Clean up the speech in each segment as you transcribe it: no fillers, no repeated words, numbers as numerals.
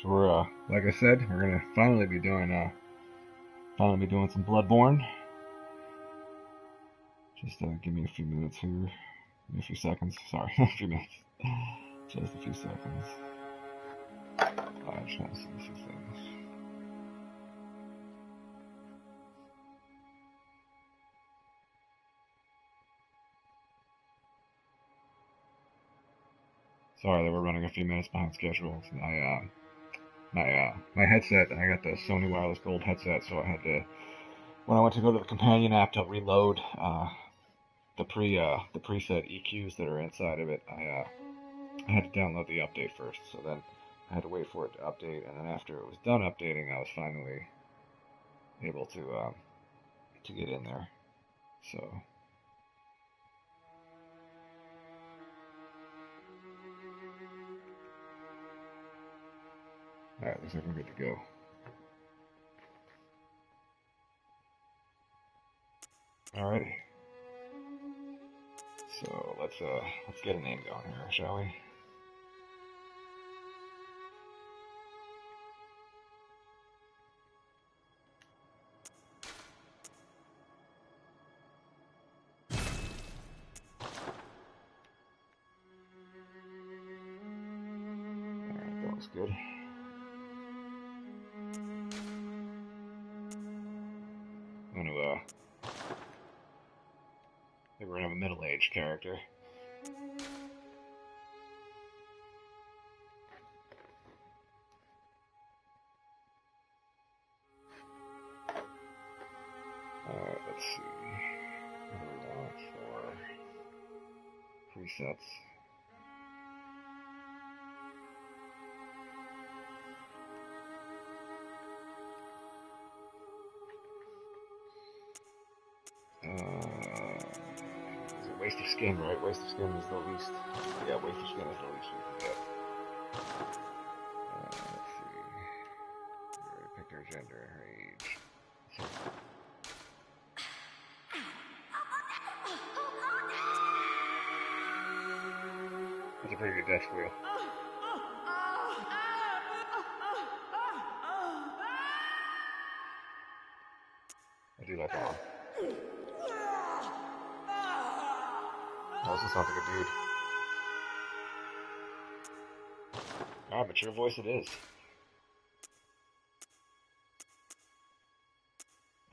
So we're like I said, we're gonna finally be doing some Bloodborne. Just give me a few minutes here, give me a few seconds. Sorry, a few minutes. Just a few seconds. I just want to see a few things. Sorry that we're running a few minutes behind schedule. My headset. I got the Sony Wireless Gold headset, so I had to when I went to go to the companion app to reload the preset EQs that are inside of it. I had to download the update first, so then I had to wait for it to update, and then after it was done updating, I was finally able to get in there. So all right, looks like we're good to go. All right. So let's get a name going here, shall we? All right, that looks good. I'm gonna I think we're gonna have a middle-aged character. Alright, let's see. What do we want for presets? Is it waste of skin, right? Waste of skin is the least. Yeah, waste of skin is the least we can get. Let's see. We already picked her gender and her age. That's a pretty good death squeal. I do like that one. That also sounds like a dude. Alright, mature voice it is.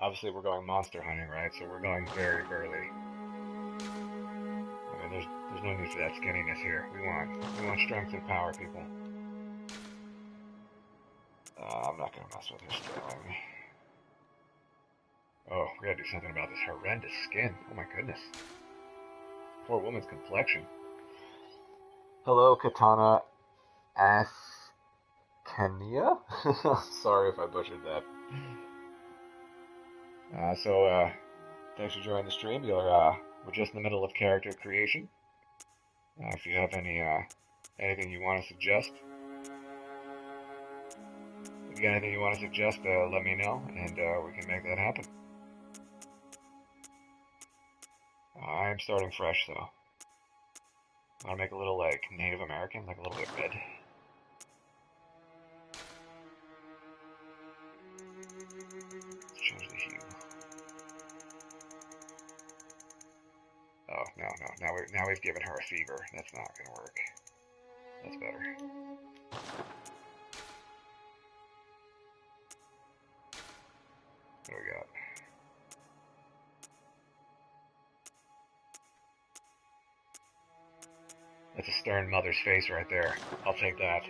Obviously, we're going monster hunting, right? So we're going very early. I mean, there's no need for that skinniness here. We want strength and power, people. I'm not gonna mess with her scaling. Oh, we gotta do something about this horrendous skin. Oh my goodness. Poor woman's complexion. Hello, Katana Askania? Sorry if I butchered that. Thanks for joining the stream. We're just in the middle of character creation. If you have anything you want to suggest, if you got anything you want to suggest, let me know, and we can make that happen. I am starting fresh, though. I want to make a little, like, Native American, like a little bit red. Let's change the hue. Oh, no. Now we've given her a fever. That's not going to work. That's better. What do we got? That's a stern mother's face right there. I'll take that.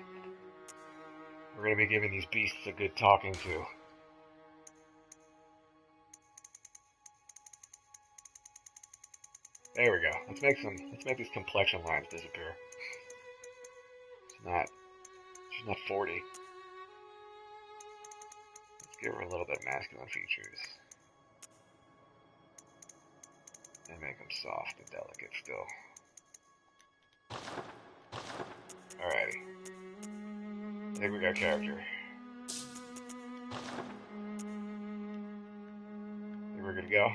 We're going to be giving these beasts a good talking to. There we go. Let's make these complexion lines disappear. She's not 40. Let's give her a little bit of masculine features. And make them soft and delicate still. Alrighty. I think we got character. Think we're good to go?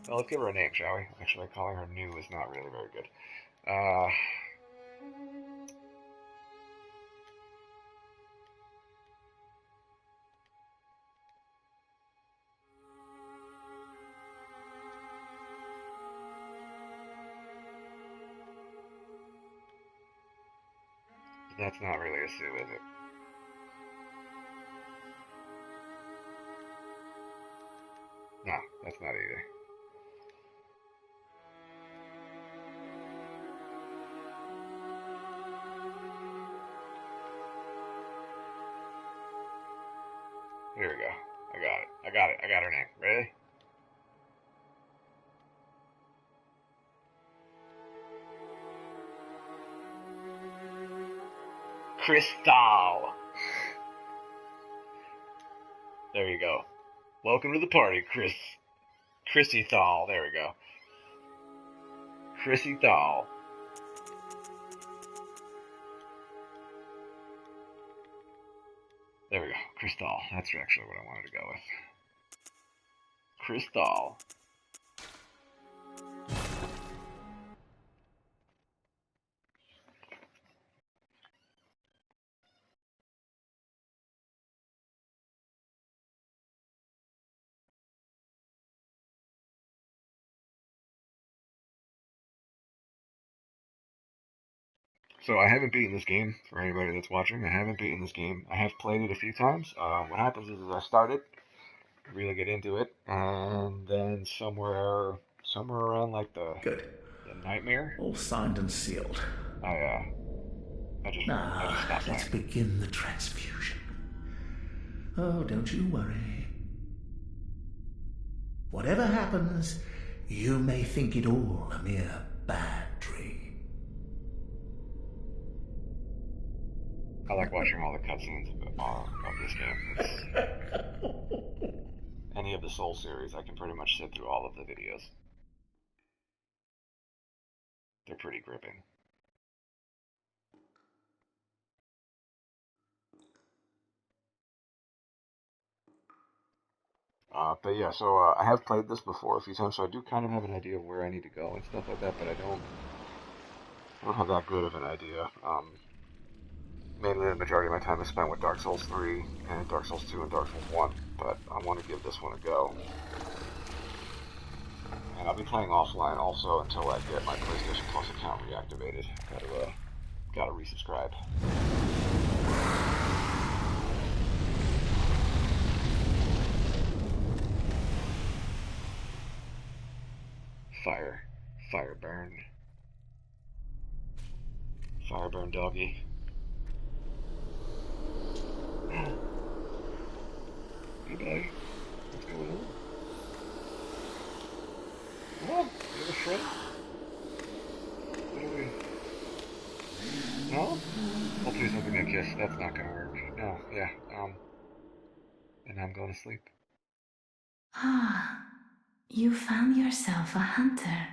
Well, let's give her a name, shall we? Actually, calling her new is not really very good. That's not really a Sue, is it? No, that's not either. Here we go. I got it. I got it. I got her name. Ready? Crystal. There you go. Welcome to the party, Chrissy Thal. There we go. Chrissy Thal. There we go. Crystal. That's actually what I wanted to go with. Crystal. So I haven't beaten this game, for anybody that's watching. I haven't beaten this game. I have played it a few times. What happens is I start it, really get into it, and then somewhere around like the nightmare. All signed and sealed. I just stopped Let's playing. begin the transfusion. Oh, don't you worry. Whatever happens, you may think it all a mere bad dream. I like watching all the cutscenes of this game. It's any of the Soul series, I can pretty much sit through all of the videos. They're pretty gripping. But yeah, so I have played this before a few times, so I do kind of have an idea of where I need to go and stuff like that, but I don't have that good of an idea. Mainly the majority of my time is spent with Dark Souls 3 and Dark Souls 2 and Dark Souls 1, but I want to give this one a go. And I'll be playing offline also until I get my PlayStation Plus account reactivated. Gotta resubscribe. Fire burn doggy. Hey buddy, what's going on? What? You have a friend? What are we... No? Oh, please don't give me a kiss. That's not gonna work. No, yeah, and I'm going to sleep. Ah, you found yourself a hunter.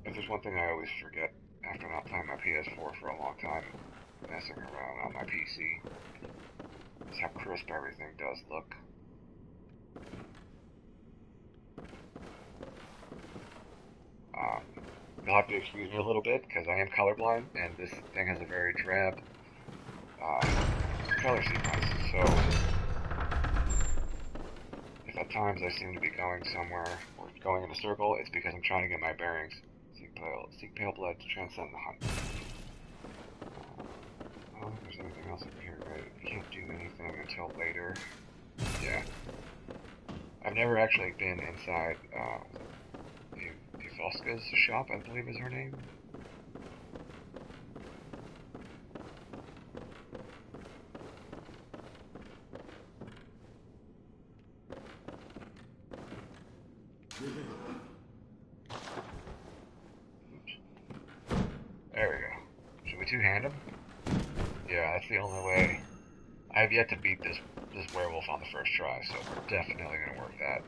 If there's one thing I always forget after not playing my PS4 for a long time, messing around on my PC, is how crisp everything does look. You'll have to excuse me a little bit because I am colorblind and this thing has a very drab color sequence. So if at times I seem to be going somewhere or going in a circle, it's because I'm trying to get my bearings. Seek pale blood to transcend the hunt. I don't think there's anything else over here, right? You can't do anything until later. Yeah. I've never actually been inside Fosca's shop, I believe is her name. There we go. Should we two-hand him? Yeah, that's the only way. I have yet to beat this werewolf on the first try, so we're definitely gonna work that.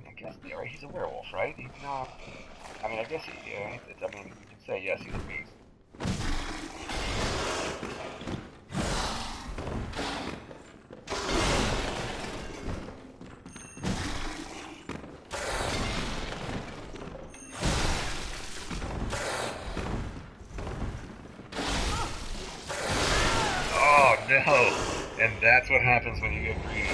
I guess, yeah, right, he's a werewolf, right? He's not... I mean, I guess he... Yeah, I mean, you can say yes, he's a beast. Oh, no! And that's what happens when you get greedy.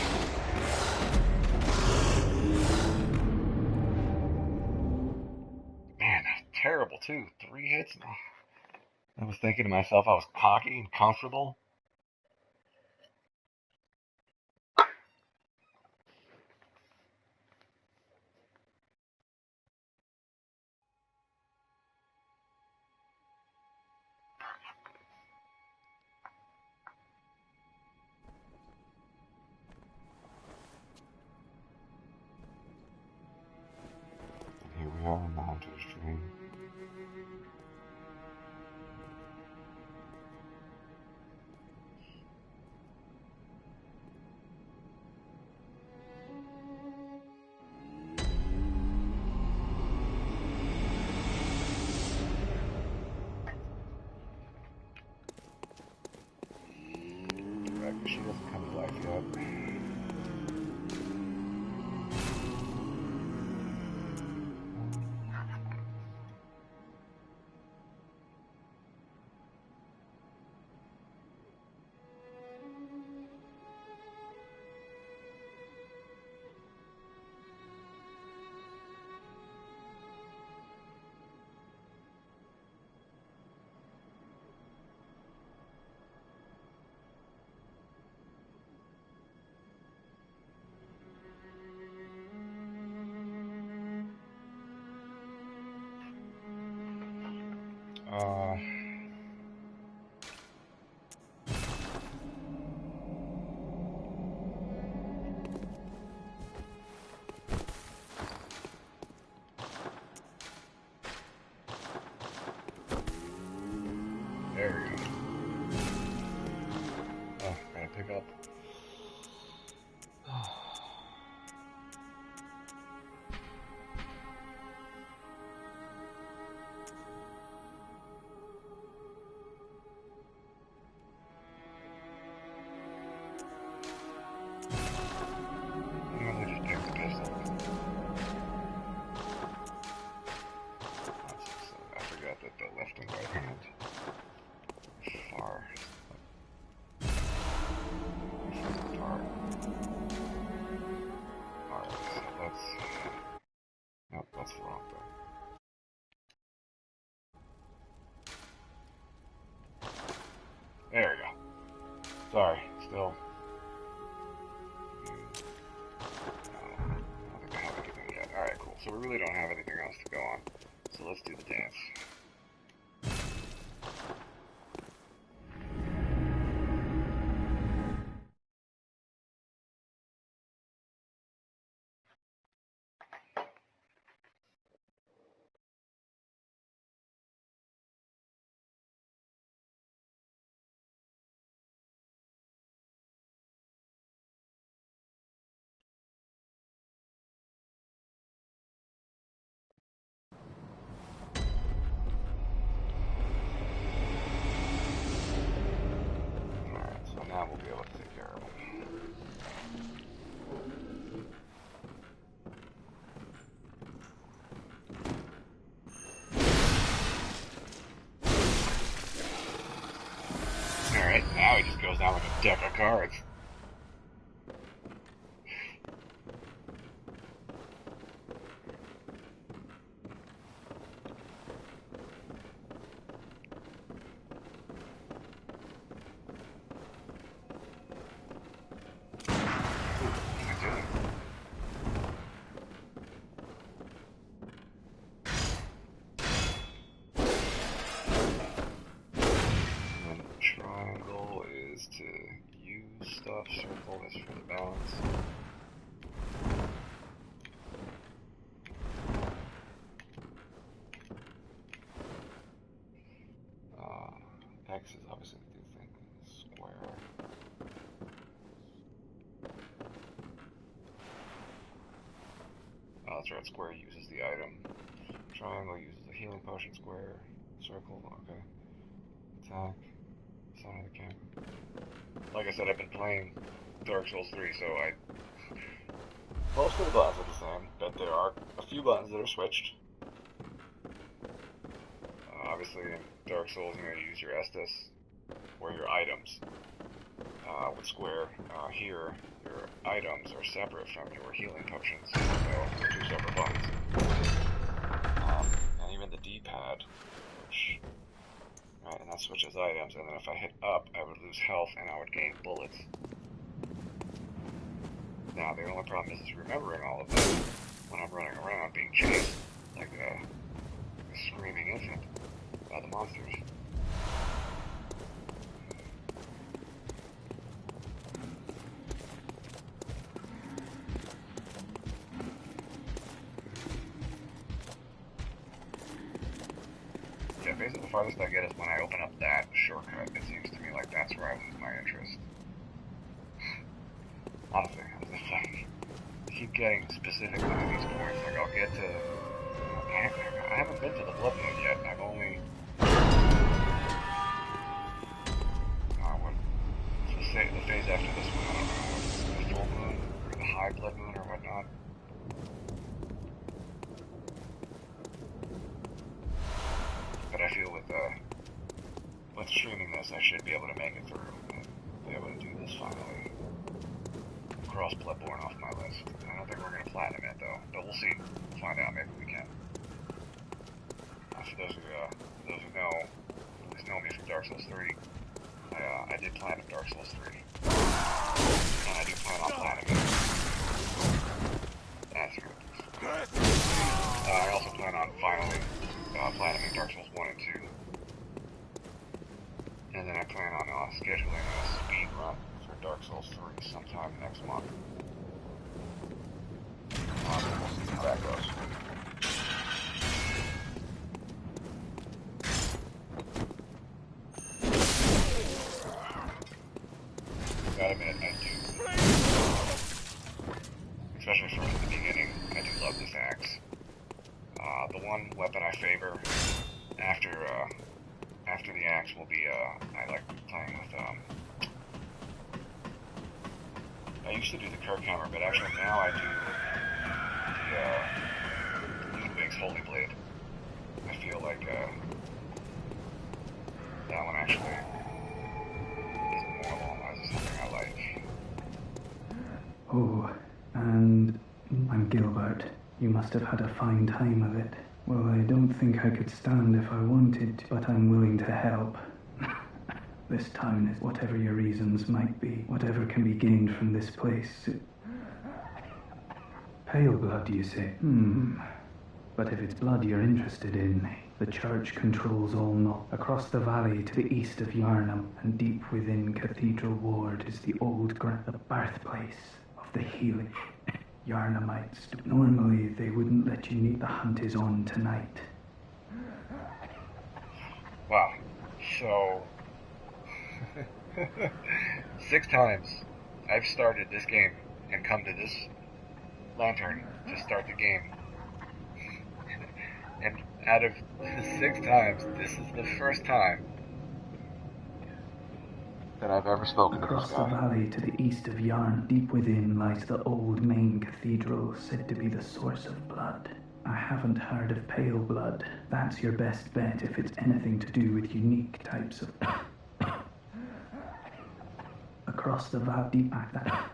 Man, that's terrible too. 3 hits? I was thinking to myself I was cocky and comfortable. And here we are in the Hunter's Dream. She doesn't come to life yet. There we go. Oh, gotta pick up. I normally just pick the pistol. I forgot that the left and right hand are far apart. Alright, so let's... Nope, that's the wrong thing. There we go. Sorry, still. No, I don't think I have anything yet. Alright, cool. So we really don't have anything else to go on. So let's do the dance. Alright, so now we'll be able to take care of them. Alright, now he just goes down like a deck of cards. Triangle is to use stuff, circle is for the balance. X is obviously to do things. Square. Oh, that's right, square uses the item. Triangle uses the healing potion, square, circle, okay. Attack. Center of the camera. Like I said, I've been playing Dark Souls 3, so most of the buttons are the same, but there are a few buttons that are switched. Obviously, in Dark Souls, you're going to use your Estus or your items with Square, here, your items are separate from your healing potions, so they're two separate buttons. And even the D-pad, which, right, and that switches items, and then if I hit up, I would lose health and I would gain bullets. Now, the only problem is remembering all of that when I'm running around being chased like a screaming infant by the monsters. Yeah, basically the farthest I get is when I open up that shortcut. It seems to me like that's where I lose my interest. Honestly, as if I keep getting specific on these points. Like I'll get to, I haven't been to the Blood Moon yet. I've only, the phase after this one, I don't know, the full moon or the high Blood Moon or whatnot. But I feel with streaming this, I should be able to make it through and be able to do this finally. Cross Bloodborne off my list. I don't think we're gonna platinum it though, but we'll see. We'll find out. Maybe we can. For those who know, at least know me from Dark Souls 3, I did platinum Dark Souls 3, and I do plan on platinum. That's good. I also plan on finally platinuming Dark Souls 1 and 2, and then I plan on scheduling a speed run for Dark Souls 3 sometime next month. We'll see how that goes. Gotta admit, I do, especially from the beginning, I do love this axe. The one weapon I favor after the axe will be, I like playing with, I used to do the Kirk hammer, but actually now I do the Ludwig's Holy Blade. I feel like that one actually is more along the lines of something I like. Oh, and I'm Gilbert. You must have had a fine time of it. Well, I don't think I could stand if I wanted, but I'm willing to help. This town is whatever your reasons might be, whatever can be gained from this place. Pale blood, you say? But if it's blood you're interested in, the church controls all not. Across the valley to the east of Yarnum, and deep within Cathedral Ward is the old the birthplace of the healing Yarnumites. Normally they wouldn't let you meet. The hunt is on tonight. Wow. So 6 times I've started this game and come to this lantern to start the game. And out of 6 times, this is the first time that I've ever spoken to this guy. Across the valley to the east of Yarn, deep within lies the old main cathedral, said to be the source of blood. I haven't heard of pale blood. That's your best bet if it's anything to do with unique types of... Across the valley, deep back that...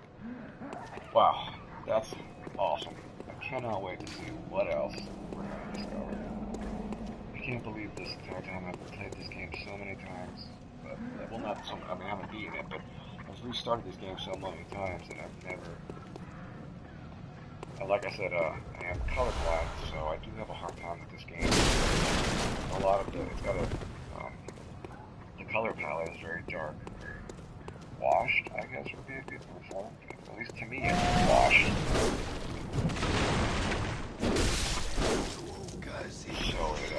Wow, that's awesome. I cannot wait to see what else we're going to discover. I can't believe this entire time I've played this game so many times. But, well, not so, I mean, I haven't beaten it, but I've restarted this game so many times that I've never... Like I said, I am colorblind, so I do have a hard time with this game. A lot of it's got a... the color palette is very dark, very washed, I guess would be a good word for it. At least to me, it's washed. So it,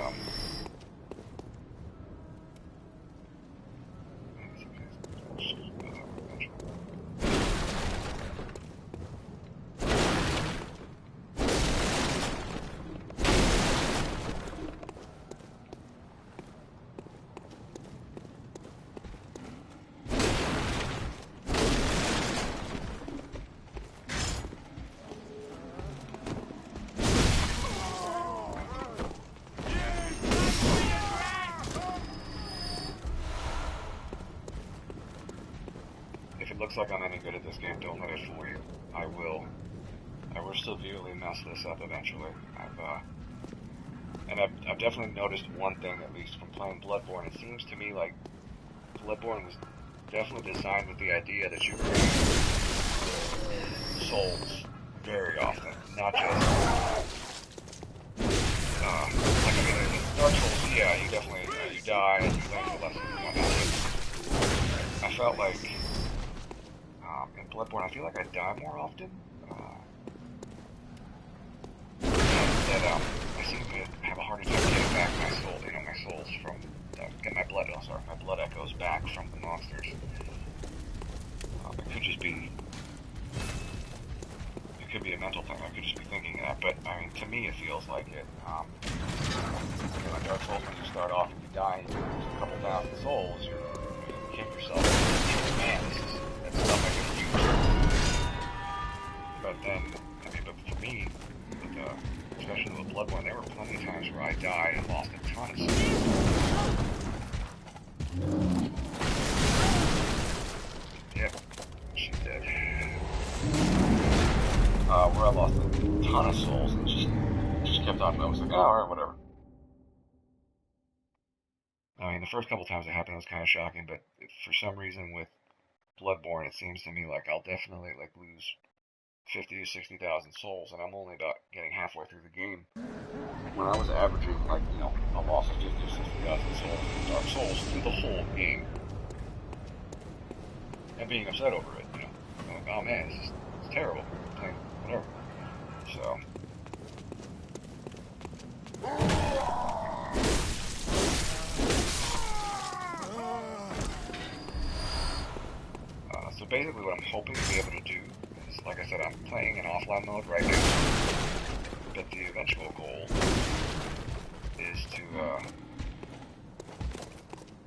looks like I'm any good at this game, don't let it fool you. I will severely mess this up eventually. I've definitely noticed one thing, at least from playing Bloodborne. It seems to me like Bloodborne was definitely designed with the idea that you bring souls very often, not just like I mean, in Dark Souls, yeah, you definitely you die and you learn the lesson and whatnot. I felt like in Bloodborne, I feel like I die more often. That I seem to have a harder time getting back my soul, my souls from get my blood. Oh, sorry, my blood echoes back from the monsters. It could just be. It could be a mental thing. I could just be thinking that, but I mean, to me, it feels like it. In Dark Souls, when you start off and you die, and you lose a couple thousand souls, you kick yourself. Man, that's stuff I could use. But then, I mean, but for me, especially with Bloodborne, there were plenty of times where I died and lost a ton of souls. Yep, she's dead. Where I lost a ton of souls and just kept on. I was like, oh, alright, whatever. I mean, the first couple times it happened, it was kind of shocking, but for some reason with Bloodborne, it seems to me like I'll definitely lose 50 to 60,000 souls, and I'm only about getting halfway through the game. When I was averaging a loss of 50 to 60,000 souls in Dark Souls through the whole game, and being upset over it, I'm like, oh man, it's terrible. Like, whatever. So. So basically what I'm hoping to be able to do is, like I said, I'm playing in offline mode right now, but the eventual goal is to,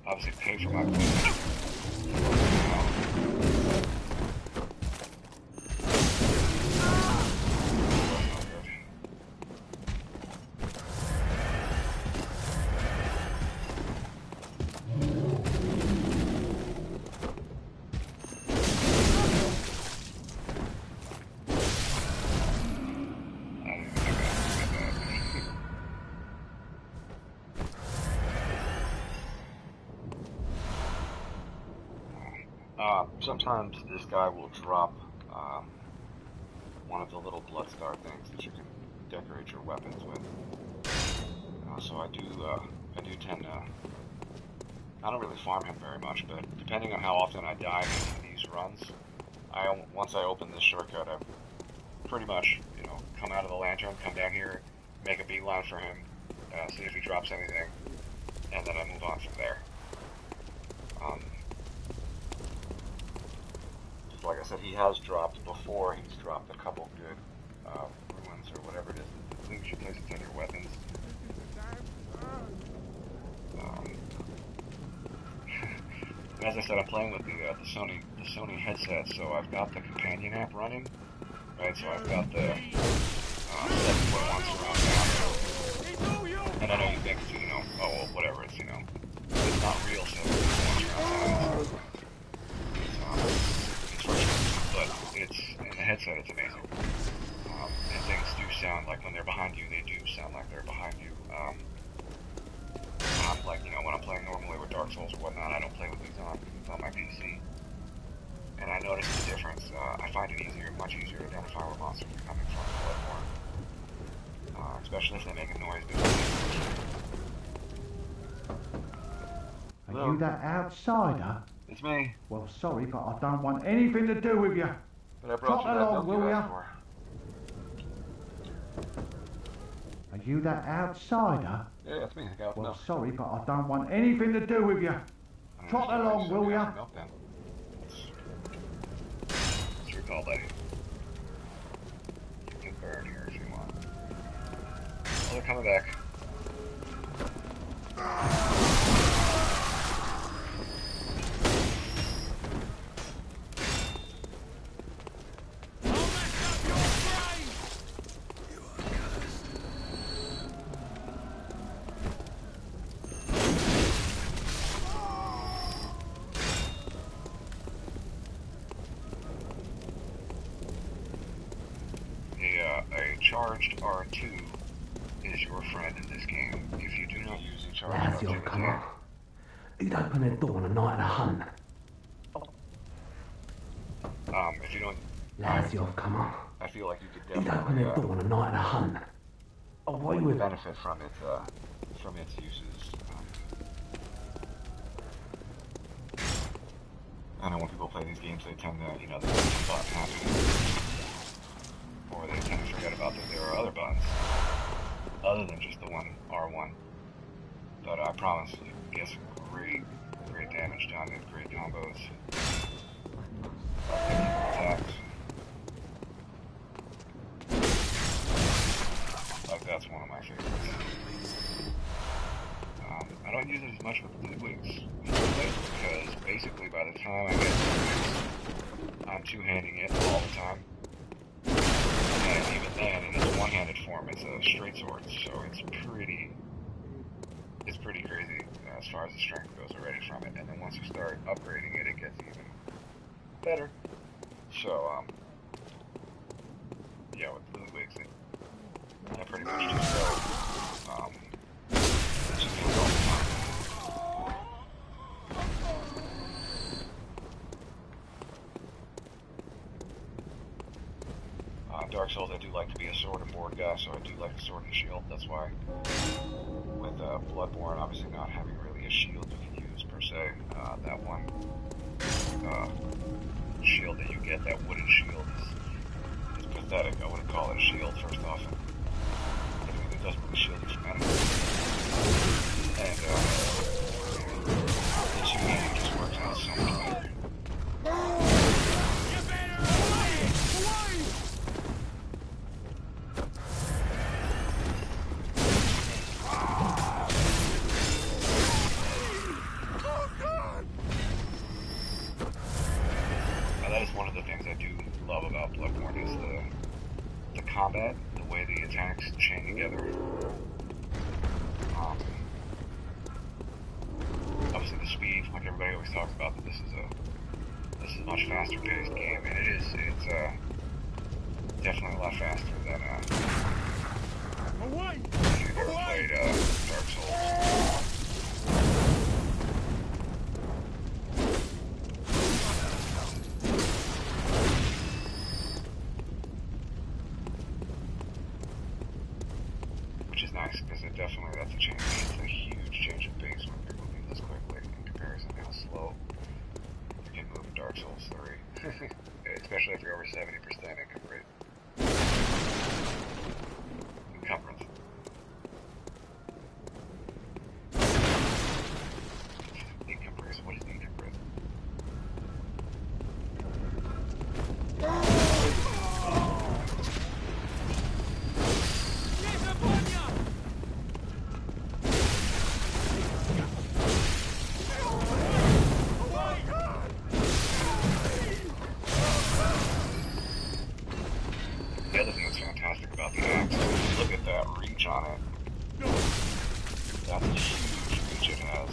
obviously pay for my privilege. Sometimes this guy will drop one of the little blood star things that you can decorate your weapons with. So I do tend to. I don't really farm him very much, but depending on how often I die in these runs, once I open this shortcut, I pretty much come out of the lantern, come down here, make a beeline for him, see if he drops anything, and then I move on from there. Like I said, he has dropped before. He's dropped a couple good ruins or whatever it is. The things you place inside your weapons. As I said, I'm playing with the Sony headset, so I've got the companion app running, right? So I've got the 7.1 surround sound, and I know you think oh well, whatever. It's it's not real 7.1 surround sound. But it's in the headset, it's amazing. And things do sound like when they're behind you, they do sound like they're behind you. Like when I'm playing normally with Dark Souls or whatnot, I don't play with these on my PC. And I notice the difference. I find it much easier to identify where monsters are coming from in Bloodborne, especially if they make a noise. Are you that outsider? It's me. Well, sorry, but I don't want anything to do with you. But I brought you that milk you asked for. Are you that outsider? Yeah, that's me. I got well, milk. Sorry, but I don't want anything to do with you. Trot along, will ya? Milk then. It's your call, buddy. You can burn here if you want. Oh, they're coming back. charged R2 is your friend in this game. If you do not use a charged Lazio, R2 come attack, on. You'd open the door on a night of the hunt. if you don't, Lazio, come on. I feel like you could You'd open the definitely door on a night of the hunt. Oh, why would... benefit from its uses. I know when people play these games, they tend to, they get some button happy, or they tend to forget about that there are other buttons other than just the one R1. But I promise you can get some great damage done and great combos. Attacks. Like, that's one of my favorites. I don't use it as much with Ludwig's because basically by the time I get Ludwig's, I'm two-handing it all the time. And even then, in its one-handed form, it's a straight sword, so it's pretty crazy as far as the strength goes already from it. And then once you start upgrading it, it gets even better. So, yeah, with Ludwig's, I pretty much just go, just do it all the time. Dark Souls, I do like to be a sword and board guy, so I do like a sword and shield. That's why with Bloodborne, obviously not having really a shield you can use per se, that one shield that you get, that wooden shield, is pathetic. I wouldn't call it a shield, first off. I mean, it doesn't really shield you from enemies. And the two-handing just works out so much better. Combat, the way the attacks chain together. Obviously the speed, like everybody always talks about, that this is a much faster paced game, and it's definitely a lot faster than if you've ever played Dark Souls. That's a change. It's a huge change of pace when you're moving this quickly in comparison to how slow you can move in Dark Souls 3. Especially if you're over 70% encumbrance. Encumbrance. What is encumbrance? The other thing that's fantastic about the axe is look at that reach on it. That's a huge reach it has.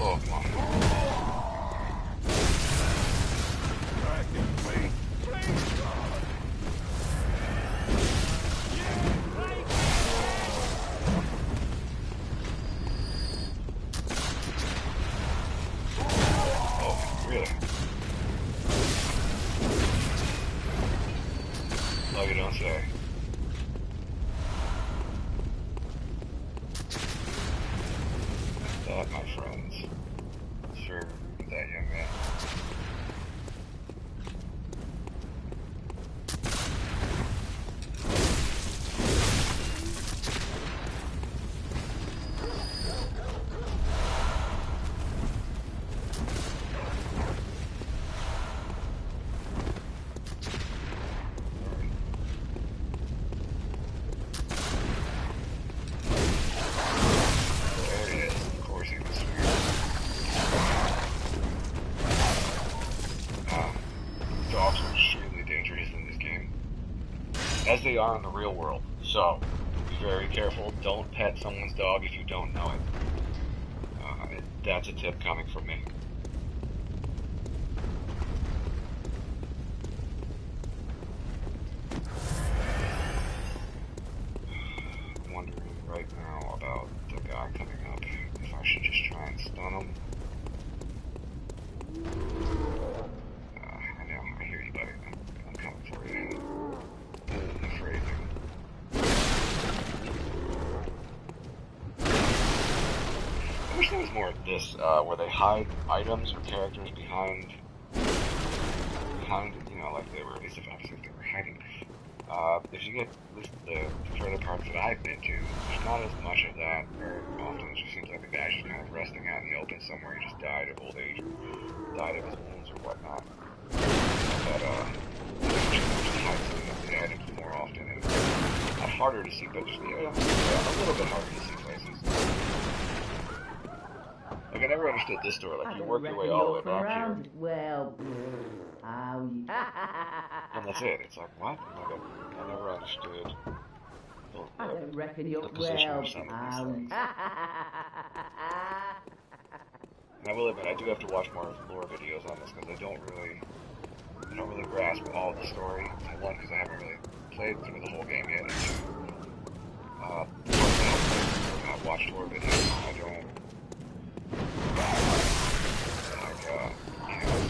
Oh, come on. Really? Oh, you don't say. That, my friends, served that young man. As they are in the real world. So, be very careful. Don't pet someone's dog if you don't know it. That's a tip coming from me. I'm wondering right now about the guy coming up. If I should just try and stun him. I know, I hear you, buddy. I'm coming for you. Boom, phrasing. I wish there was more of this, where they hide items or characters behind, you know, like they were, at least if obviously if they were hiding. If you get at least the further parts that I've been to, there's not as much of that very often. It just seems like the guy's just kind of resting out in the open somewhere. He just died of old age or died of his wounds or whatnot. But, just hide some of the items more often. And not harder to see, but just, yeah, a little bit harder to see places. Like, I never understood this story. Like, you work your way all the way back here. Well, and that's it. It's like, what? Like, I never understood I don't reckon you're the position of some of these things. And I will admit, I do have to watch more lore videos on this, because I don't really grasp all the story. One, because I haven't really played through the whole game yet, and two, I've watched lore videos, I don't, like, you know,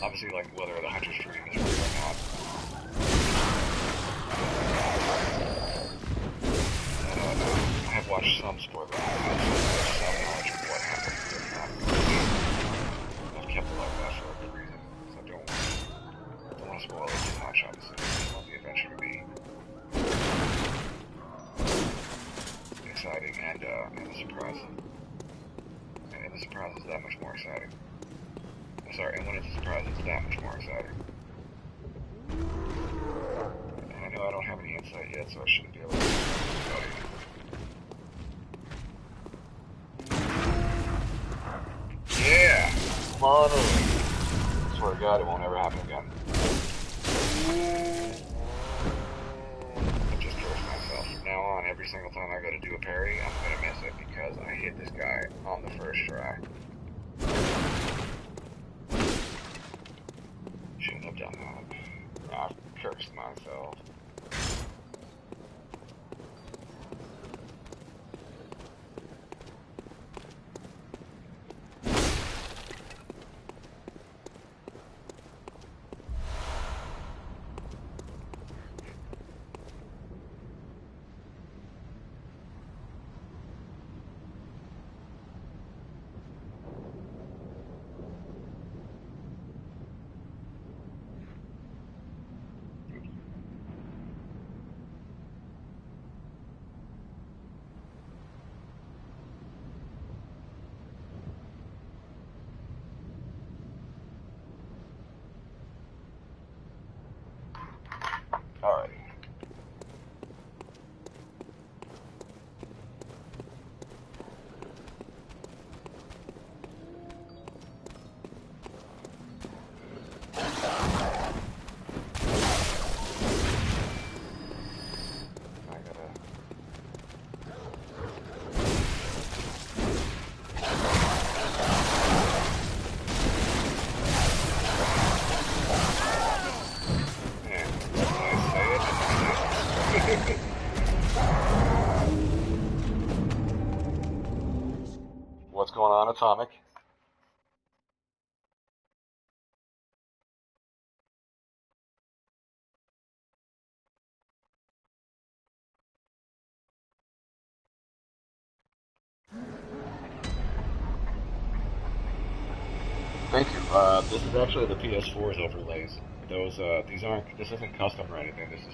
obviously, like, whether the Hunter stream is real or not. I have watched some spoiler videos, some knowledge of what happened, but I've kept it like that for a good reason, because I don't want to spoil it too much, obviously. I want the adventure to be exciting and the surprise. And the surprise is that much more exciting. Sorry, and when it's a surprise, it's that much more exciting. And I know I don't have any insight yet, so I shouldn't be able to tell you. Yeah! Finally! I swear to God, it won't ever happen again. I just cursed myself. From now on, every single time I go to do a parry, I'm gonna miss it because I hit this guy on the first try. Shouldn't have done that. I've cursed myself. Alrighty. What's going on, Atomic? Thank you. This is actually the PS4's overlays. This isn't custom or anything. This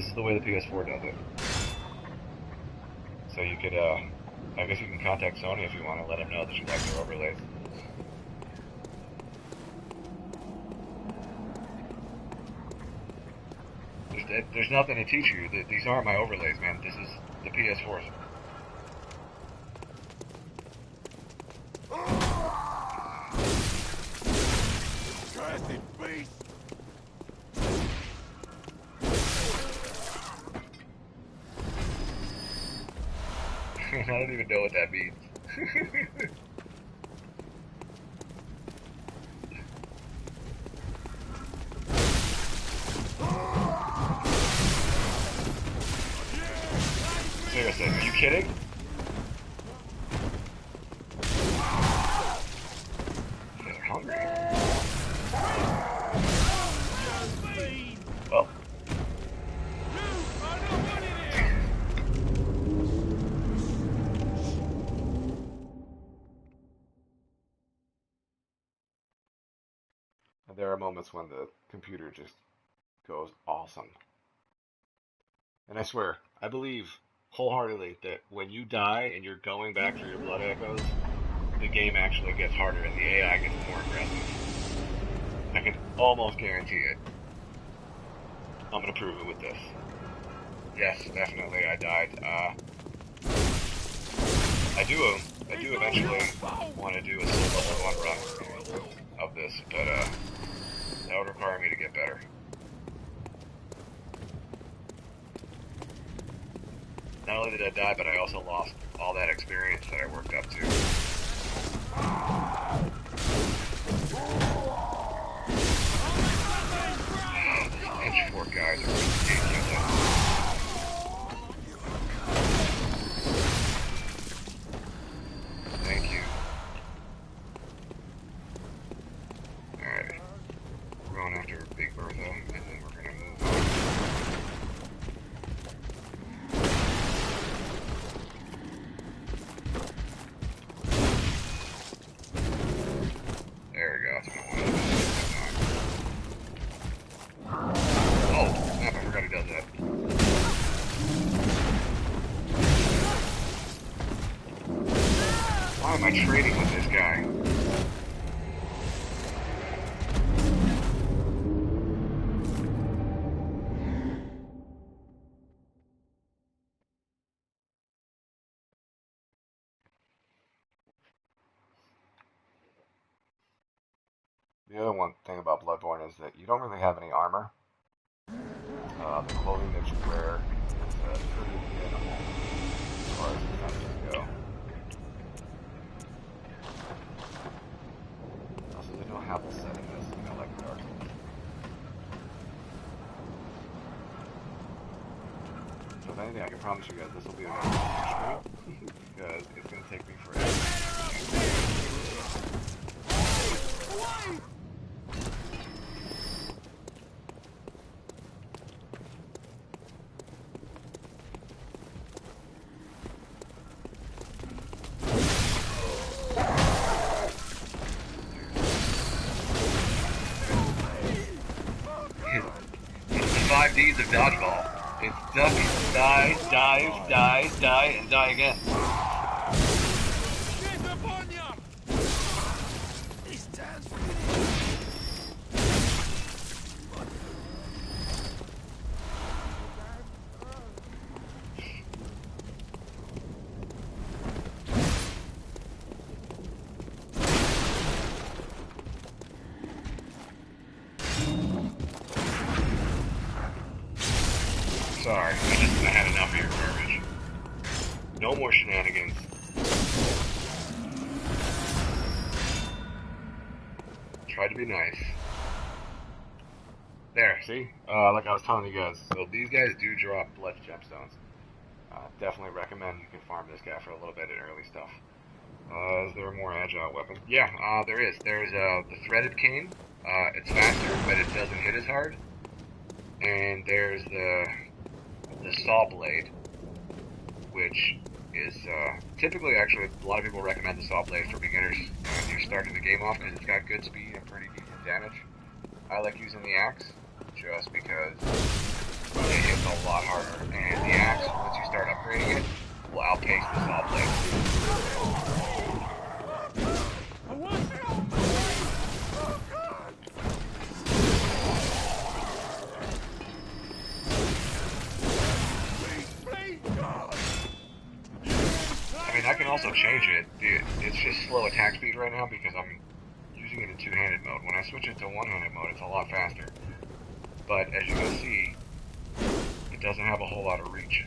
is the way the PS4 does it. So you could, I guess you can contact Sony if you want to let them know that you like their overlays. There's nothing to teach you. These aren't my overlays, man. This is the PS4's. Beast! I don't even know what that means. Are you kidding? They're hungry. Well. There are moments when the computer just goes awesome. And I swear, I believe wholeheartedly that when you die and you're going back for your blood echoes, the game actually gets harder and the AI gets more aggressive. I can almost guarantee it. I'm gonna prove it with this. Yes, definitely, I died. I do eventually want to do a soul level 1 run of this, but that would require me to get better. Not only did I die, but I also lost all that experience that I worked up to. These inch-fork guys are ridiculous. Thank you. Alright. We're going after Big Bertha, and then we're gonna move on. There we go, that's what I wanted. Oh, snap, I forgot he does that. Why am I trading with this guy? The other one thing about Bloodborne is that you don't really have any armor. The clothing that you wear is pretty minimal as far as defenses go. Also, they don't have the setting as, like Dark Souls. So if anything, I can promise you guys this will be a very long stream, because it's going to take me forever. It's the 5Ds of dodgeball. It's duck, dive, dive, dive, die, and die again. Sorry, I had enough of your garbage. No more shenanigans. Tried to be nice. There, see? Like I was telling you guys, so these guys do drop blood gemstones. Definitely recommend you can farm this guy for a little bit in early stuff. Is there a more agile weapon? Yeah, there is. There's the threaded cane. It's faster, but it doesn't hit as hard. And there's the saw blade, which is typically, actually, a lot of people recommend the saw blade for beginners when you're starting the game off because it's got good speed and pretty decent damage. I like using the axe just because it hits a lot harder, and the axe, once you start upgrading it, will outpace the saw blade. I mean, I can also change it. It's just slow attack speed right now because I'm using it in two-handed mode. When I switch it to one-handed mode, it's a lot faster. But as you can see, it doesn't have a whole lot of reach.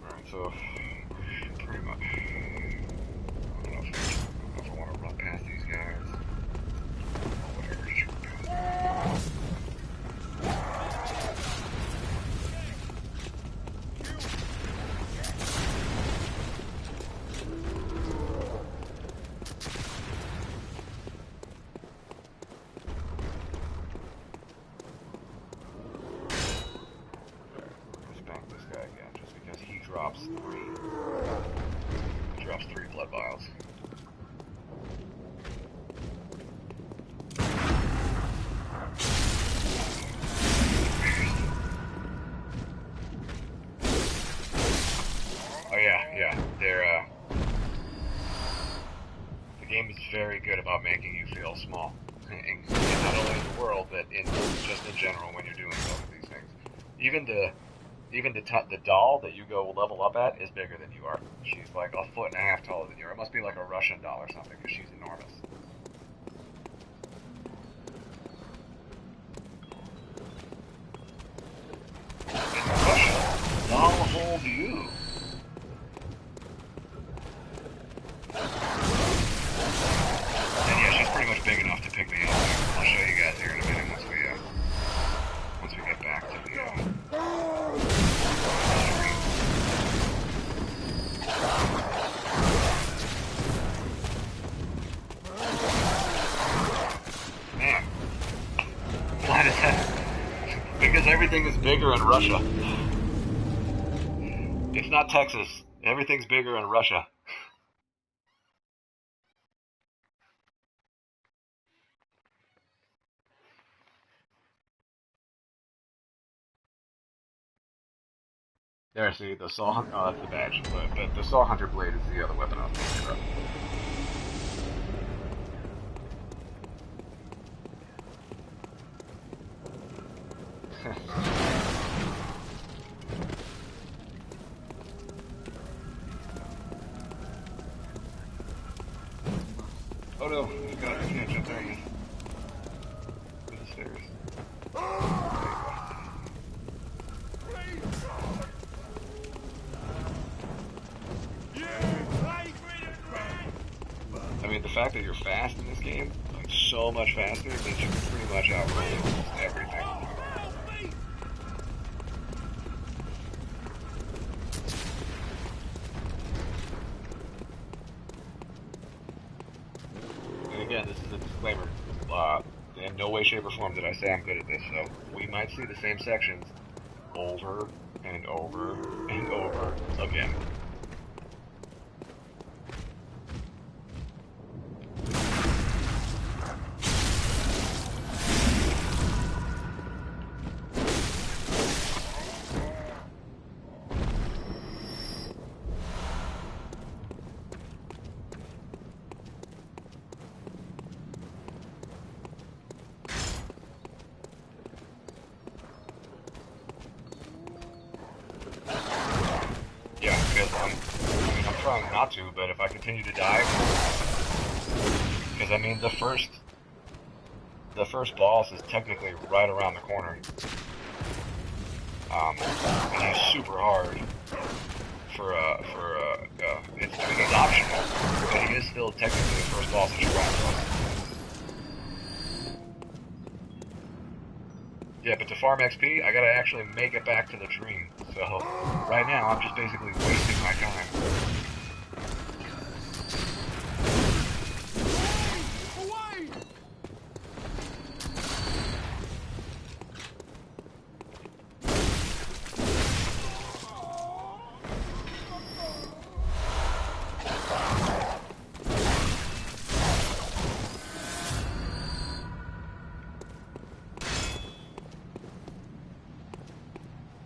Alright, So, pretty much. I don't know if I want to run past these guys. Or whatever, just run past them. Drops three blood vials. Oh yeah, they're the game is very good about making you feel small, and not only in the world, but just in general when you're doing both of these things. Even the doll that you go level up at is bigger than you are. She's like 1.5 foot taller than you are. It must be like a Russian doll or something, because she's enormous. In Russia, doll hold you. And yeah, she's pretty much big enough to pick me up. I'll show you guys here in a minute once we get back to the Man, why does that? Because everything is bigger in Russia. It's not Texas. Everything's bigger in Russia. There, see, the saw hunter, that's the badge, but the saw hunter blade is the other weapon I'm thinking about. Oh no, I can't jump there again. There's the stairs. I mean, the fact that you're fast in this game, like so much faster, means you can pretty much outrun almost everything. And again, this is a disclaimer. In no way, shape, or form did I say I'm good at this, so we might see the same sections over and over and over again. Trying not to, but if I continue to die, because I mean the first boss is technically right around the corner, and he's super hard he's optional, but he is still technically the first boss that you run across. Yeah, but to farm XP, I gotta actually make it back to the dream. So right now, I'm just basically wasting my time.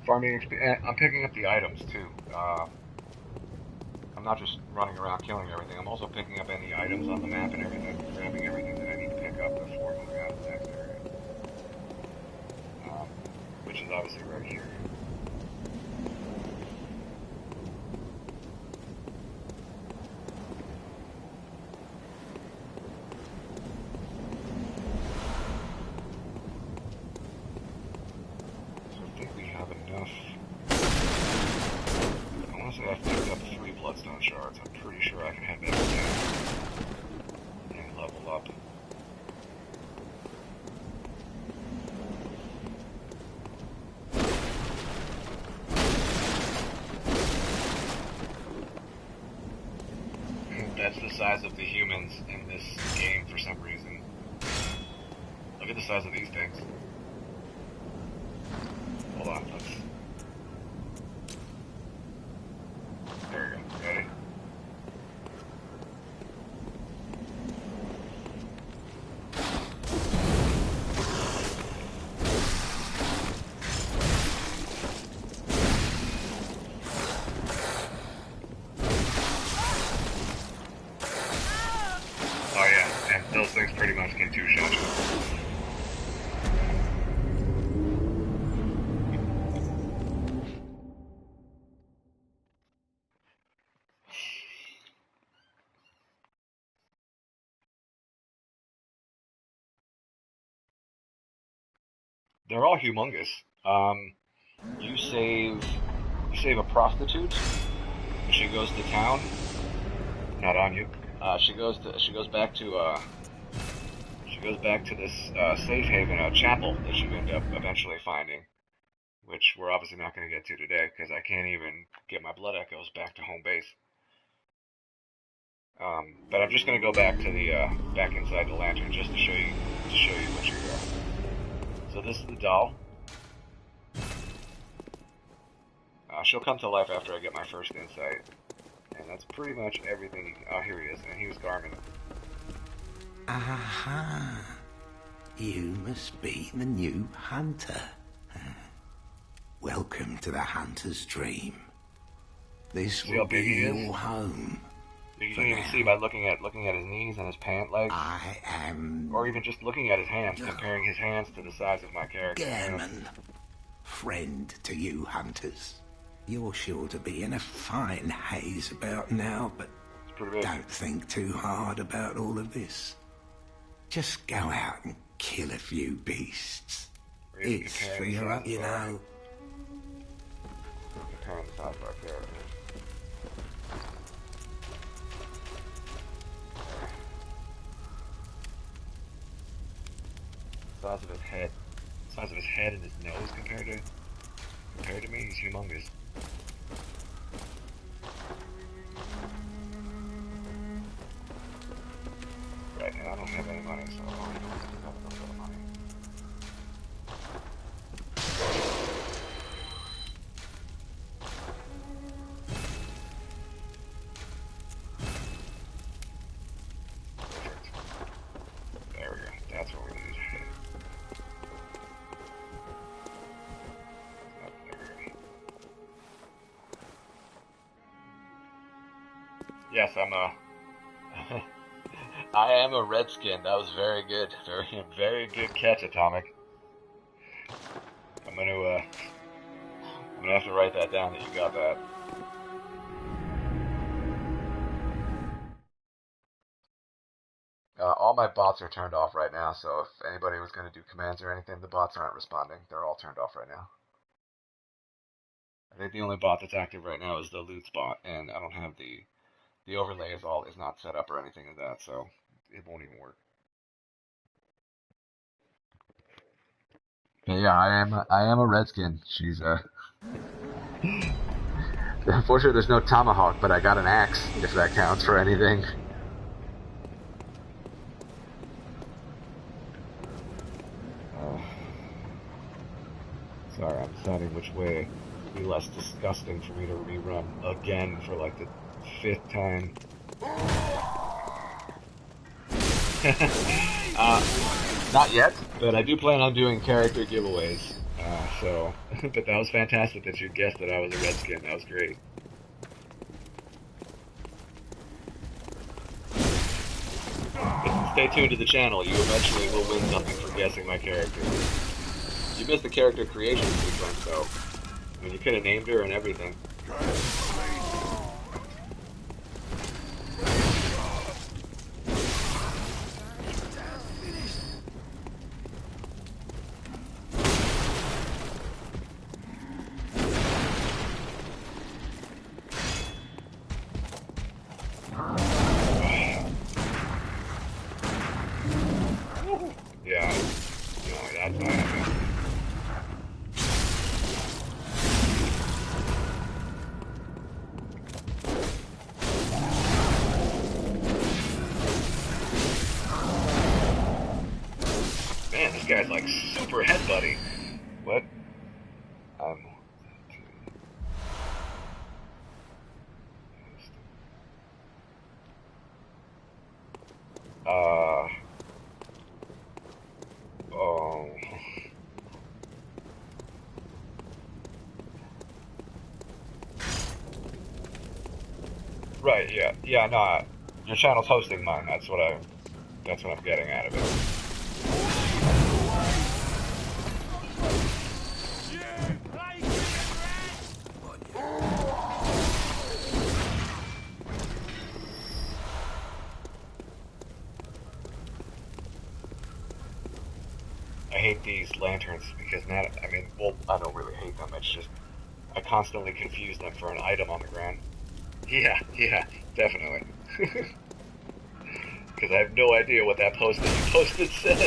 Farming XP, I'm picking up the items too. I'm not just running around killing everything, I'm also picking up any items on the map and everything, grabbing everything that I need to pick up before moving on to the next area. Which is obviously right here. I've picked up 3 bloodstone shards. I'm pretty sure I can head back down and level up. That's the size of the humans in this game for some reason. Look at the size of these things. Hold on, let's... There we go. Ready? Oh yeah, and those things pretty much can two-shot you. They're all humongous. You save a prostitute. She goes to town. Not on you. She goes back to this safe haven, a chapel that you end up eventually finding, which we're obviously not going to get to today because I can't even get my blood echoes back to home base. But I'm just going to go back to the back inside the lantern just to show you what you're. So this is the doll. She'll come to life after I get my first insight, and that's pretty much everything. Oh, here he is, and he was Garmin. Aha! You must be the new hunter. Welcome to the hunter's dream. This will be your home. You can even see by looking at his knees and his pant legs. I am... Or even just looking at his hands, comparing his hands to the size of my character. Gammon. Friend to you hunters. You're sure to be in a fine haze about now, but don't think too hard about all of this. Just go out and kill a few beasts. It's for your own, you know. Comparing the size of our character. Size of his head and his nose compared to me, he's humongous. Right, and I don't have any money, so I don't have a little bit of money. Perfect. There we go. That's what we need. Yes, I am a redskin. That was very good. Very good catch, Atomic. I'm gonna have to write that down that you got that. All my bots are turned off right now, so if anybody was gonna do commands or anything, the bots aren't responding. They're all turned off right now. I think the only bot that's active right now is the Loots bot, and I don't have the overlay is not set up or anything of that, so it won't even work. But yeah, I am a redskin. She's unfortunately there's no tomahawk, but I got an axe if that counts for anything. Sorry, I'm deciding which way would be less disgusting for me to rerun again for like the 5th time. Not yet, but I do plan on doing character giveaways. But that was fantastic that you guessed that I was a redskin. That was great. Stay tuned to the channel. You eventually will win something for guessing my character. You missed the character creation sequence, though. I mean, you could have named her and everything. guy's like super headbutty. What? Oh. Right, yeah, no, your channel's hosting mine, that's what I'm getting out of it. I hate these lanterns because now, I mean, well, I don't really hate them, it's just, I constantly confuse them for an item on the ground. Yeah, definitely. Because I have no idea what that post that you posted said.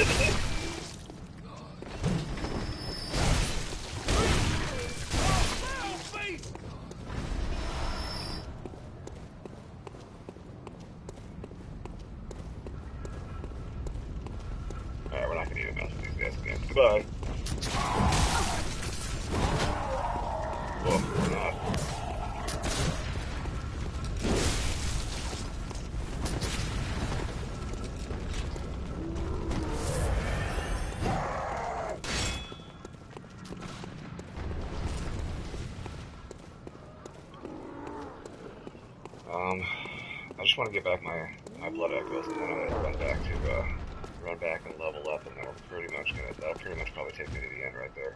Alright, we're not going to even mess with these guys again. Goodbye. Whoa, we're not. I just want to get back my blood echoes, and then I'm gonna run back and level up, and then that'll pretty much probably take me to the end right there.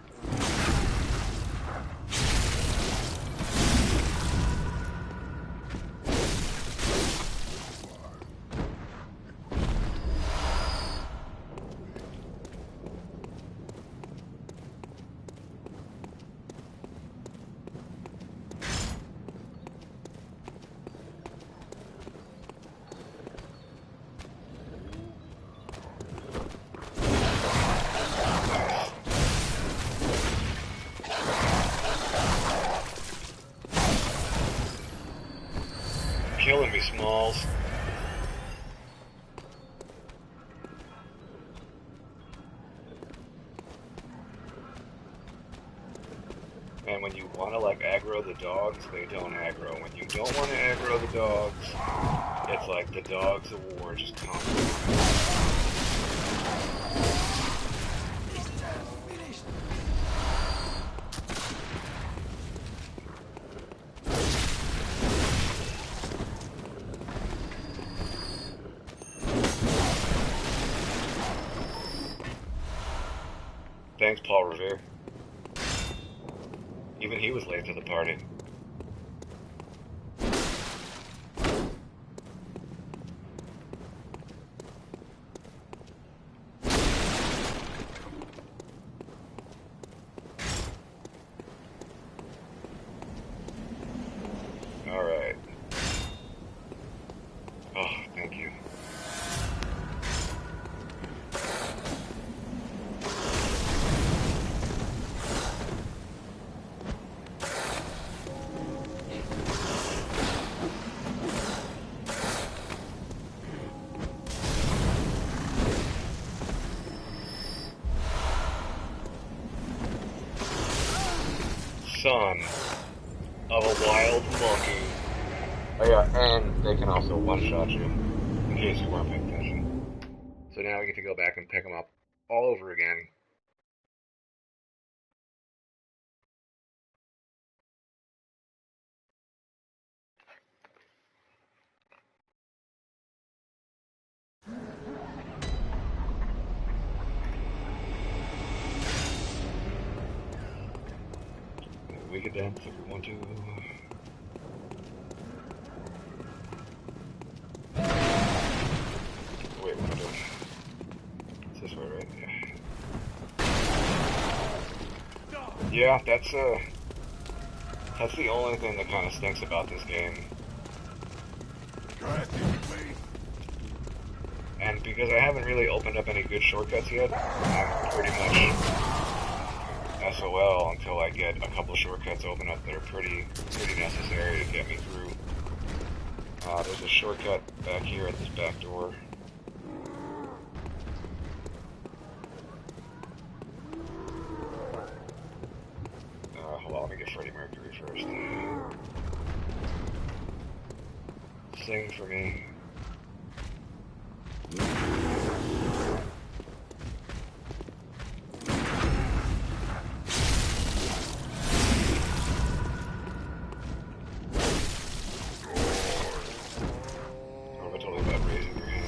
Killing me, Smalls. And when you want to, like, aggro the dogs, they don't aggro. When you don't want to aggro the dogs, it's like the dogs of war just constantly. Thanks, Paul Revere. Even he was late to the party. Alright. Oh, thank you. Son of a wild monkey. Oh yeah, and they can also one-shot you, in case you weren't paying attention. So now we get to go back and pick them up all over again. We could dance if we want to. Wait, what am I doing? It's this way, right? Yeah. Yeah, that's the only thing that kind of stinks about this game. And because I haven't really opened up any good shortcuts yet, I'm pretty much SOL until I get a couple shortcuts open up that are pretty necessary to get me through. There's a shortcut back here at this back door. sing for me. Or am I totally about raising your hand?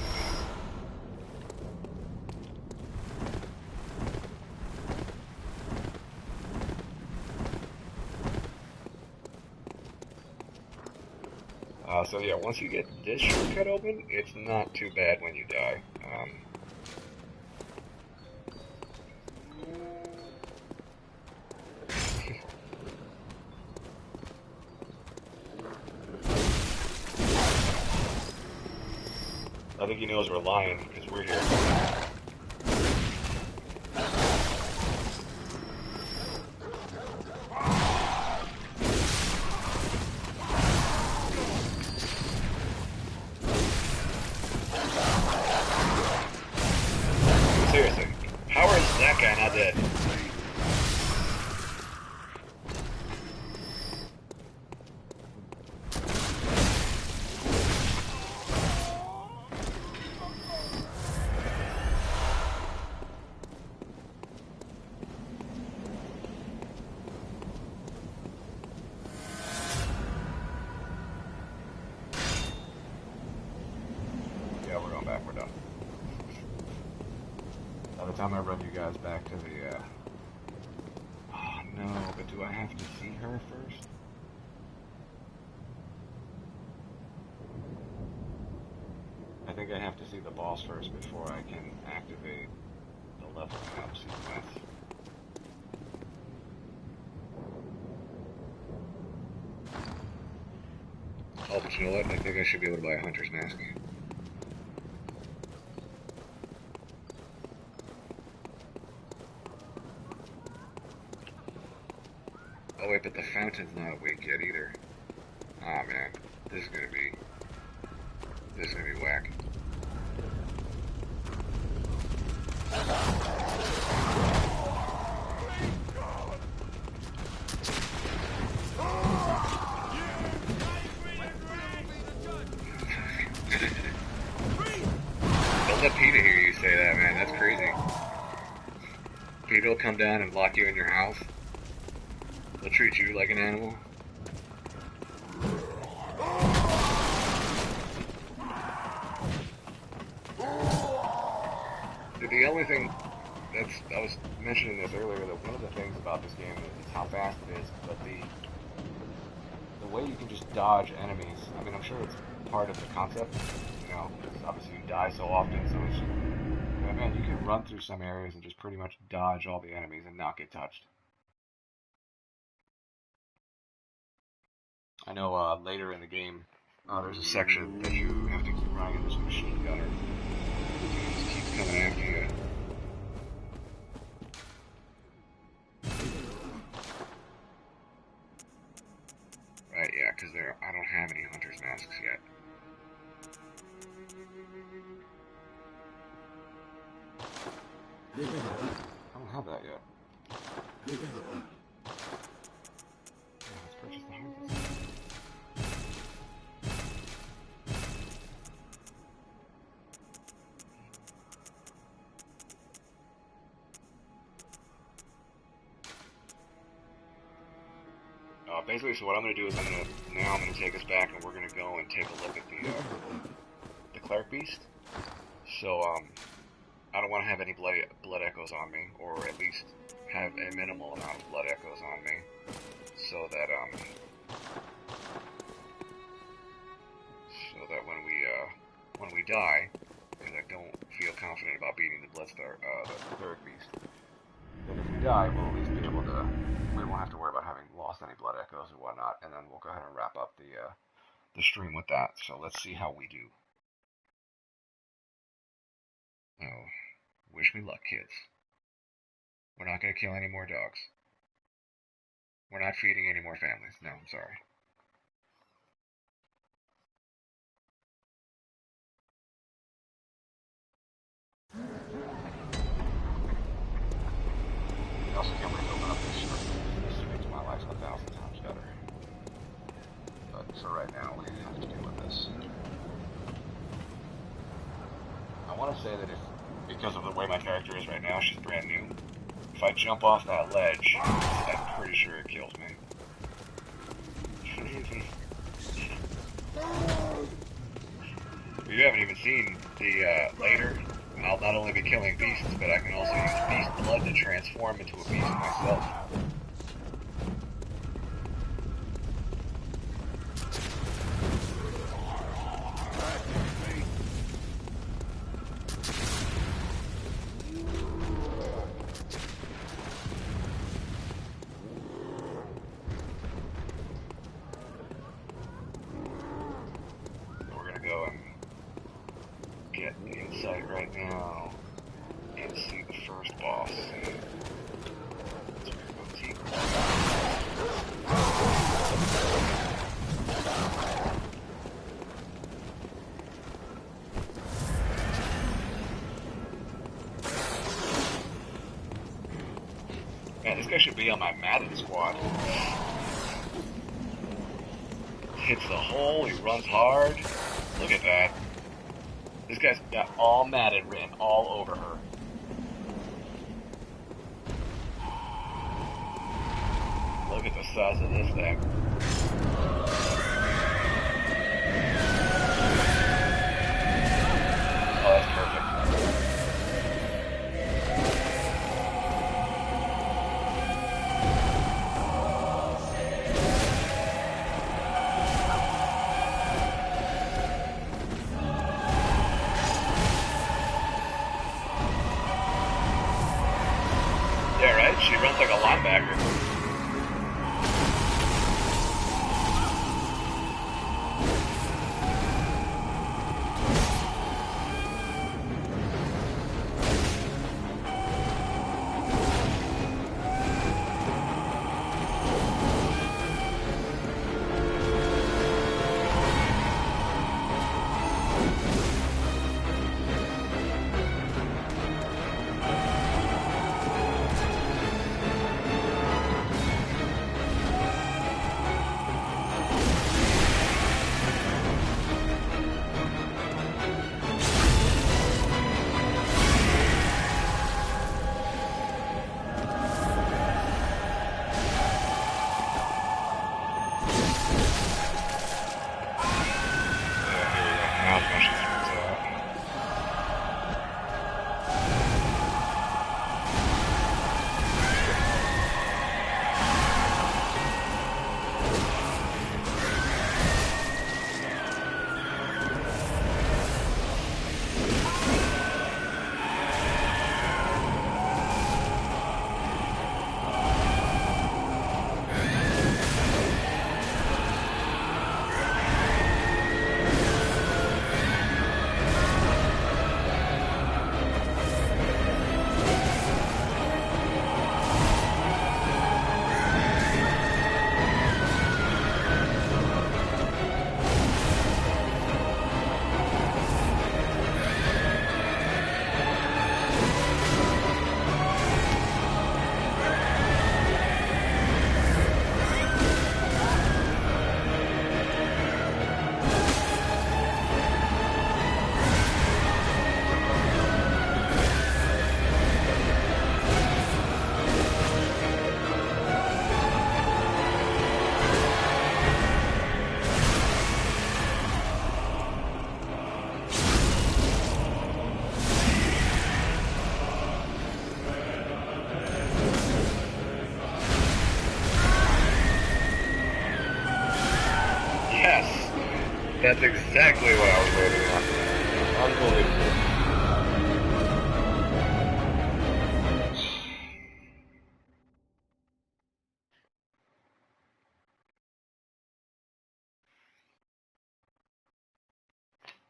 So yeah, once you get this shortcut open, it's not too bad when you die. I think he knows we're lying because we're here. Seriously, how is that guy not dead? Yeah, we're going back, we're done. By the time I run you guys back to the, oh no, but do I have to see her first? I think I have to see the boss first before I can activate the leveling up sequence. Oh, but you know what? I think I should be able to buy a hunter's mask. Oh wait, but the fountain's not awake yet either. Aw man, this is gonna be whack. Don't let PETA hear you say that, man. That's crazy. PETA will come down and lock you in your house. They'll treat you like an animal. The only thing I was mentioning this earlier, that one of the things about this game is how fast it is, but the way you can just dodge enemies. I mean, I'm sure it's part of the concept, you know, because obviously you die so often, so it's, but man, you can run through some areas and just pretty much dodge all the enemies and not get touched. I know later in the game, there's a section that you have to keep running, and there's a machine gunner who just keeps coming after you. Right, yeah, because I don't have any hunter's masks yet. I don't have that yet. Yeah, let's purchase the harvest. Basically, so what I'm going to do is I'm going to take us back, and we're going to go and take a look at the cleric beast. So I don't want to have any blood echoes on me, or at least have a minimal amount of blood echoes on me, so that when we die, because I don't feel confident about beating the the cleric beast. Then if we die, we'll at least be able to. We won't have to worry about having lost any blood echoes or whatnot, and then we'll go ahead and wrap up the stream with that. So let's see how we do. Oh, wish me luck, kids. We're not going to kill any more dogs. We're not feeding any more families. No, I'm sorry. I also can't wait to open up this stream. This makes my life 1,000 times better. But for right now, we have to deal with this. want to say that because of the way my character is right now, she's brand new. If I jump off that ledge, I'm pretty sure it kills me. You haven't even seen the later. I'll not only be killing beasts, but I can also use beast blood to transform into a beast myself. We're gonna go and get insight right now and see the first boss. So we're gonna go deep. Man, this guy should be on my Madden squad. Hits the hole, he runs hard. Look at that. This guy's got all Madden written all over her. Look at the size of this thing. Oh, that's perfect. Yeah, right? She runs like a linebacker. That's exactly what I was waiting on. Unbelievable.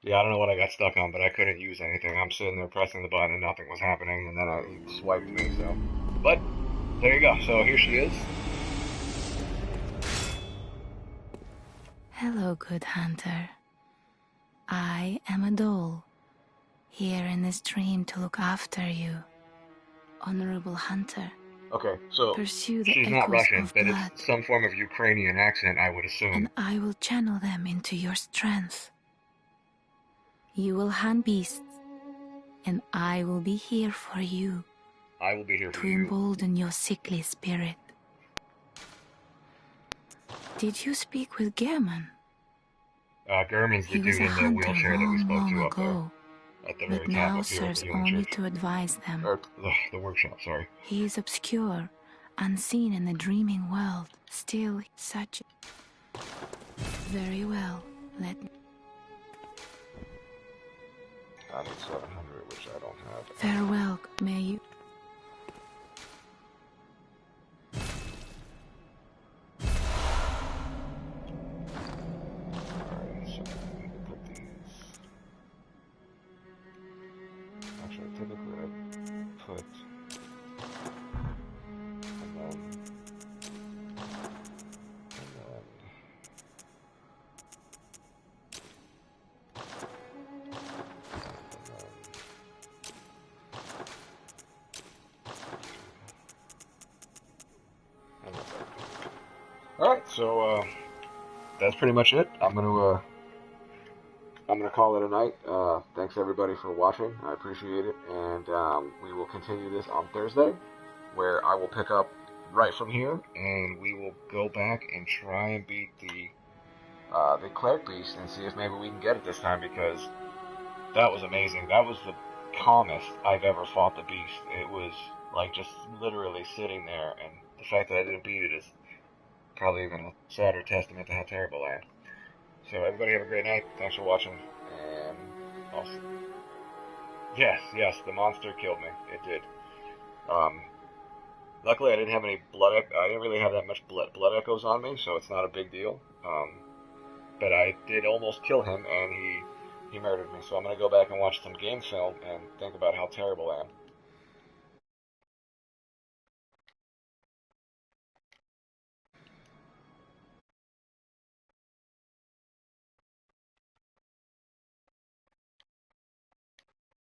Yeah, I don't know what I got stuck on, but I couldn't use anything. I'm sitting there pressing the button and nothing was happening, and then he swiped me, so. But, there you go. So here she is. Hello, good hunter. I am a doll, here in this dream to look after you, honorable hunter. Okay, so Pursue the she's not echoes Russian, of but blood, it's some form of Ukrainian accent, I would assume. and I will channel them into your strength. You will hunt beasts, and I will be here for you. I will be here for to you. embolden your sickly spirit. Did you speak with Gehrman? Gehrman's the He was dude a in the hunter wheelchair that we spoke long to up there. ago, At the but very top now up here at serves the healing only church. to advise them. Or the workshop, sorry. He is obscure, unseen in the dreaming world. Still, such... Very well, let me... I need 700, which I don't have. Farewell, may you... Alright, so I need to put these... Actually, typically I put... And then... Alright, so that's pretty much it. I'm gonna call it a night. Thanks everybody for watching. I appreciate it, and we will continue this on Thursday, where I will pick up right from here, and we will go back and try and beat the cleric beast and see if maybe we can get it this time, because that was amazing. That was the calmest I've ever fought the beast. It was like just literally sitting there, and the fact that I didn't beat it is probably even a sadder testament to how terrible I am. So everybody have a great night. Thanks for watching, and yes, the monster killed me. It did. Luckily I didn't have any I didn't really have that much blood echoes on me, so it's not a big deal. But I did almost kill him, and he murdered me. So I'm gonna go back and watch some game film and think about how terrible I am.